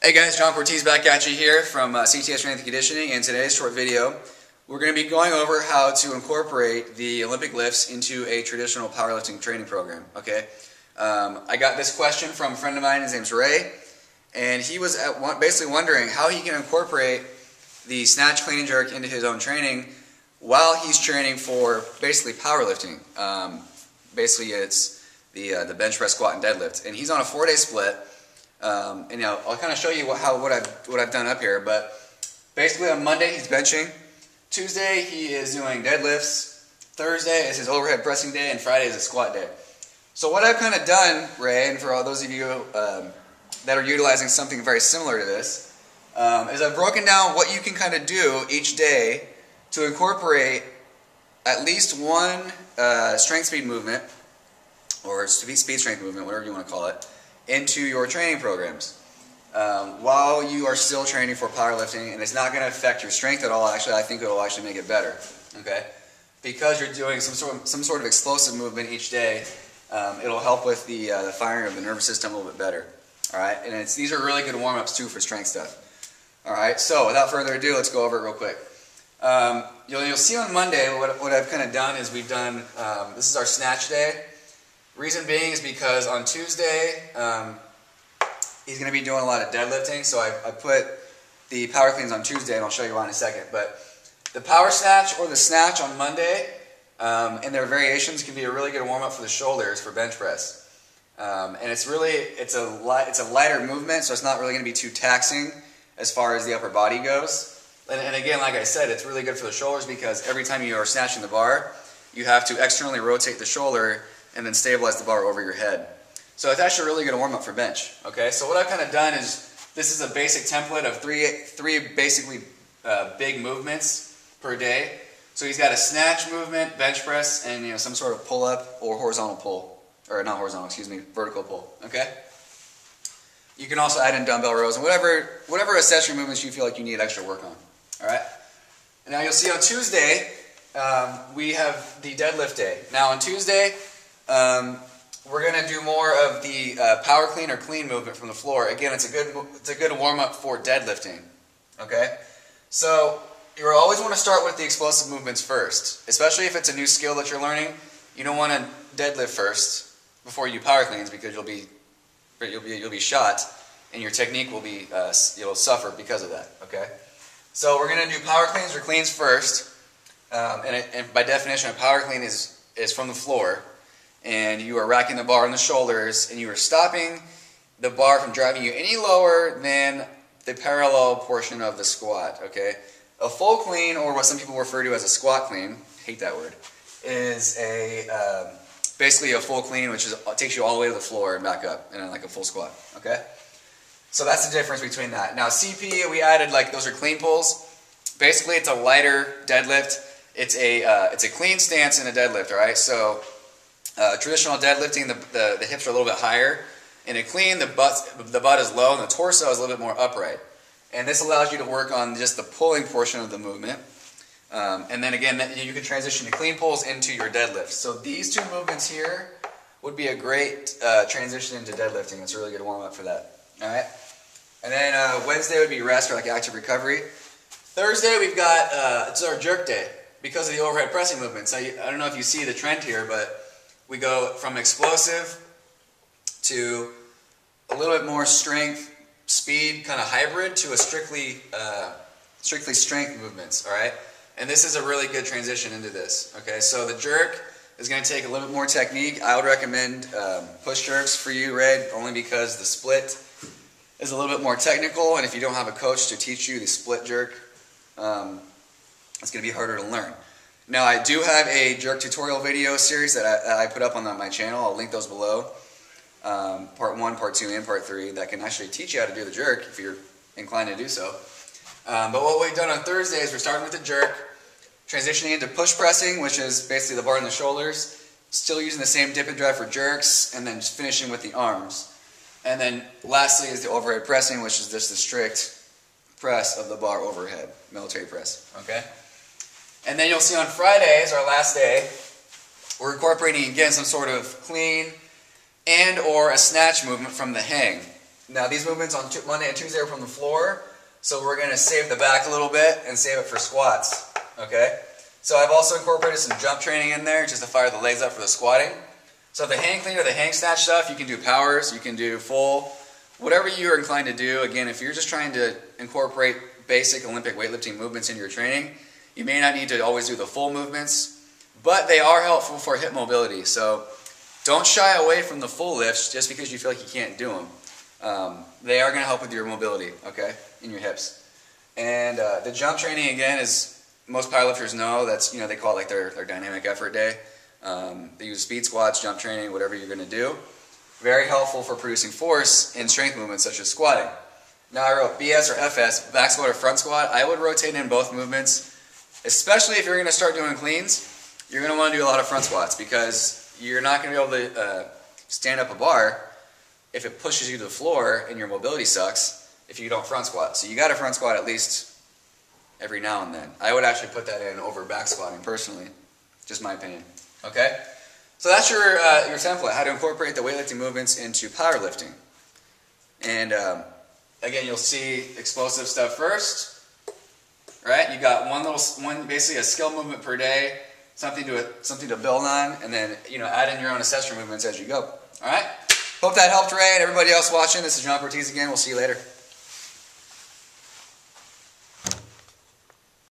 Hey guys, John Cortese back at you here from CTS Strength and Conditioning. In today's short video, we're going to be going over how to incorporate the Olympic lifts into a traditional powerlifting training program. Okay, I got this question from a friend of mine. His name's Ray, and he was basically wondering how he can incorporate the snatch, clean, and jerk into his own training while he's training for basically powerlifting. Basically, it's the bench press, squat, and deadlift, and he's on a 4-day split. And you know, I'll kind of show you what I've done up here. But basically, on Monday he's benching. Tuesday he is doing deadlifts. Thursday is his overhead pressing day, and Friday is a squat day. So what I've kind of done, Ray, and for all those of you that are utilizing something very similar to this, is I've broken down what you can kind of do each day to incorporate at least one strength speed movement, or speed strength movement, whatever you want to call it, into your training programs while you are still training for powerlifting, and it's not going to affect your strength at all. Actually, I think it will actually make it better. Okay, because you're doing some sort of explosive movement each day, it'll help with the firing of the nervous system a little bit better. All right, and these are really good warm-ups too for strength stuff. All right, so without further ado, let's go over it real quick. You'll see on Monday what I've kind of done is we've done this is our snatch day. Reason being is because on Tuesday, he's going to be doing a lot of deadlifting, so I put the power cleans on Tuesday, and I'll show you why in a second. But the power snatch or the snatch on Monday, and their variations can be a really good warm-up for the shoulders for bench press. And it's a lighter movement, so it's not really going to be too taxing as far as the upper body goes. And again, like I said, it's really good for the shoulders because every time you are snatching the bar, you have to externally rotate the shoulder and then stabilize the bar over your head. So it's actually a really good warm-up for bench. Okay, so what I've kind of done is, this is a basic template of three basically big movements per day. So he's got a snatch movement, bench press, and some sort of pull-up or horizontal pull, or not horizontal, excuse me, vertical pull. Okay. You can also add in dumbbell rows and whatever accessory movements you feel like you need extra work on. All right. And now you'll see on Tuesday we have the deadlift day. Now on Tuesday, we're going to do more of the power clean or clean movement from the floor. Again, it's a good warm-up for deadlifting. Okay, so you always want to start with the explosive movements first, especially if it's a new skill that you're learning. You don't want to deadlift first before you do power cleans because you'll be shot, and your technique will be you'll suffer because of that. Okay, so we're going to do power cleans or cleans first, and by definition, a power clean is from the floor. And you are racking the bar on the shoulders, and you are stopping the bar from driving you any lower than the parallel portion of the squat, okay? A full clean, or what some people refer to as a squat clean, hate that word, is basically a full clean, which takes you all the way to the floor and back up, and then like a full squat, okay? So that's the difference between that. Now CP, we added, like, those are clean pulls. Basically, it's a lighter deadlift. It's a clean stance in a deadlift, all right? So traditional deadlifting, the hips are a little bit higher. In a clean, the butt is low and the torso is a little bit more upright. And this allows you to work on just the pulling portion of the movement. And then again, you can transition to clean pulls into your deadlift. So these two movements here would be a great transition into deadlifting. It's a really good warm-up for that. All right. And then Wednesday would be rest or like active recovery. Thursday we've got it's our jerk day because of the overhead pressing movements. I don't know if you see the trend here, but we go from explosive to a little bit more strength, speed, kind of hybrid, to a strictly strength movements, all right? And this is a really good transition into this, okay? So the jerk is going to take a little bit more technique. I would recommend push jerks for you, Ray, only because the split is a little bit more technical, and if you don't have a coach to teach you the split jerk, it's going to be harder to learn. Now, I do have a jerk tutorial video series that I put up on my channel. I'll link those below. Part 1, Part 2, and Part 3 that can actually teach you how to do the jerk if you're inclined to do so. But what we've done on Thursday is we're starting with the jerk, transitioning into push pressing, which is basically the bar on the shoulders, still using the same dip and drive for jerks, and then just finishing with the arms. And then lastly is the overhead pressing, which is just the strict press of the bar overhead, military press. Okay? And then you'll see on Friday is our last day. We're incorporating again some sort of clean and or a snatch movement from the hang. Now these movements on Monday and Tuesday are from the floor, so we're going to save the back a little bit and save it for squats. Okay? So I've also incorporated some jump training in there just to fire the legs up for the squatting. So the hang clean or the hang snatch stuff, you can do powers, you can do full, whatever you're inclined to do. Again, if you're just trying to incorporate basic Olympic weightlifting movements into your training, you may not need to always do the full movements, but they are helpful for hip mobility. So don't shy away from the full lifts just because you feel like you can't do them. They are going to help with your mobility, okay, in your hips. And the jump training, again, is most powerlifters know that's, they call it like their dynamic effort day. They use speed squats, jump training, whatever you're going to do. Very helpful for producing force in strength movements such as squatting. Now I wrote BS or FS, back squat or front squat. I would rotate in both movements, especially if you're going to start doing cleans. You're going to want to do a lot of front squats because you're not going to be able to stand up a bar if it pushes you to the floor and your mobility sucks if you don't front squat. So you got to front squat at least every now and then. I would actually put that in over back squatting personally, just my opinion. Okay? So that's your template, how to incorporate the weightlifting movements into powerlifting. And again, you'll see explosive stuff first, right? You got basically a skill movement per day, something to build on, and then add in your own accessory movements as you go. All right? Hope that helped, Ray, and everybody else watching. This is Cortese again. We'll see you later.